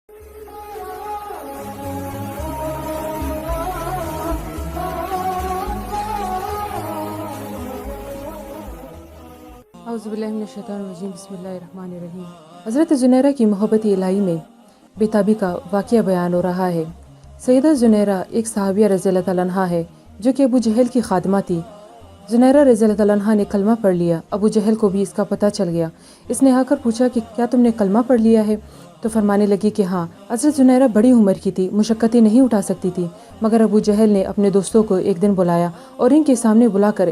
اعوذ باللہ من الشیطان الرجیم، بسم اللہ الرحمن الرحیم۔ حضرت زنیرہ کی محبت الہی میں بے-تابی کا واقعہ بیان ہو رہا ہے۔ سیدہ زنیرہ ایک صحابیہ رضی اللہ تعالیٰ عنہا ہے جو کہ ابو جہل کی خادمہ تھی۔ زنیرہ رضی اللہ تعالیٰ عنہا نے کلمہ پڑھ لیا۔ ابو جہل کو بھی اس کا پتہ چل گیا۔ اس نے آ کر پوچھا کہ کیا تم نے کلمہ پڑھ لیا ہے؟ تو فرمانے لگی کہ ہاں۔ حضرت زنیرہ بڑی عمر کی تھی، مشقتیں نہیں اٹھا سکتی تھی، مگر ابو جہل نے اپنے دوستوں کو ایک دن بلایا اور ان کے سامنے بلا کر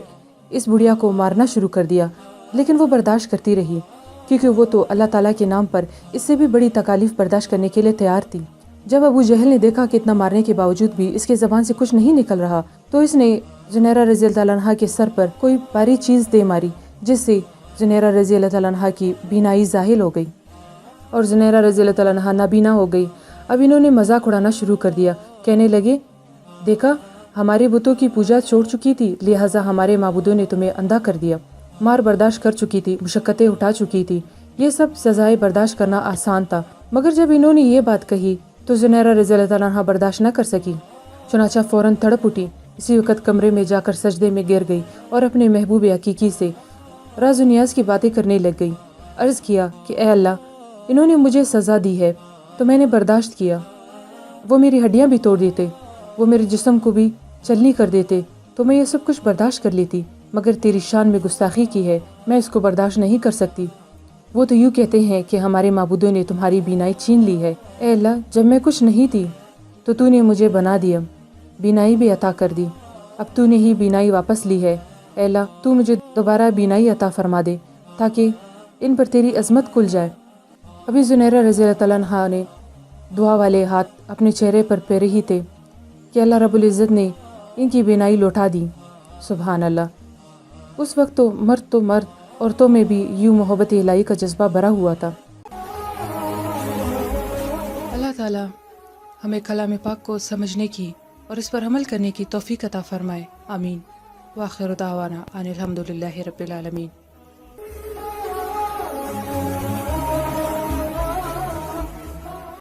اس بڑھیا کو مارنا شروع کر دیا، لیکن وہ برداشت کرتی رہی کیونکہ وہ تو اللہ تعالیٰ کے نام پر اس سے بھی بڑی تکالیف برداشت کرنے کے لیے تیار تھی۔ جب ابو جہل نے دیکھا کہ اتنا مارنے کے باوجود بھی اس کے زبان سے کچھ نہیں نکل رہا تو اس نے زنیرہ رضی اللہ تعالیٰ عنہ کے سر پر کوئی بھاری چیز دے ماری، جس سے زنیرہ رضی اللہ تعالیٰ عنہ کی بینائی زاہل ہو گئی اور زنیرہ رضی اللہ تعالیٰ عنہ نابینا ہو گئی۔ اب انہوں نے مذاق اڑانا شروع کر دیا، کہنے لگے دیکھا ہمارے بتوں کی پوجا چھوڑ چکی تھی، لہٰذا ہمارے معبودوں نے تمہیں اندھا کر دیا، مار برداشت کر چکی تھی، مشقتیں اٹھا چکی تھی، یہ سب سزائے برداشت کرنا آسان تھا۔ مگر جب انہوں نے یہ بات کہی تو زنیرہ رضی اللہ تعالیٰ عنہ برداشت نہ کر سکی، چنانچہ فوراً تڑپ اٹھی۔ اسی وقت کمرے میں جا کر سجدے میں گر گئی اور اپنے محبوب حقیقی سے راز و نیاز کی باتیں کرنے لگ گئی۔ عرض کیا کہ اے اللہ، انہوں نے مجھے سزا دی ہے تو میں نے برداشت کیا، وہ میری ہڈیاں بھی توڑ دیتے، وہ میرے جسم کو بھی چلنی کر دیتے تو میں یہ سب کچھ برداشت کر لیتی، مگر تیری شان میں گستاخی کی ہے، میں اس کو برداشت نہیں کر سکتی۔ وہ تو یوں کہتے ہیں کہ ہمارے معبودوں نے تمہاری بینائی چھین لی ہے۔ اے اللہ، جب میں کچھ نہیں تھی تو نے مجھے بنا دیا، بینائی بھی عطا کر دی، اب تو نے ہی بینائی واپس لی ہے۔ اے اللہ، تو مجھے دوبارہ بینائی عطا فرما دے تاکہ ان پر تیری عظمت کھل جائے۔ ابھی زنیرہ رضی اللہ تعالیٰ عنہ نے دعا والے ہاتھ اپنے چہرے پر پھیرے ہی تھے کہ اللہ رب العزت نے ان کی بینائی لوٹا دی۔ سبحان اللہ۔ اس وقت تو مرد عورتوں میں بھی یوں محبت الہی کا جذبہ بھرا ہوا تھا۔ اللہ تعالیٰ ہمیں کلام پاک کو سمجھنے کی اور اس پر عمل کرنے کی توفیق عطا فرمائے، آمین۔ وآخر دعوانا ان الحمد للہ رب العالمین۔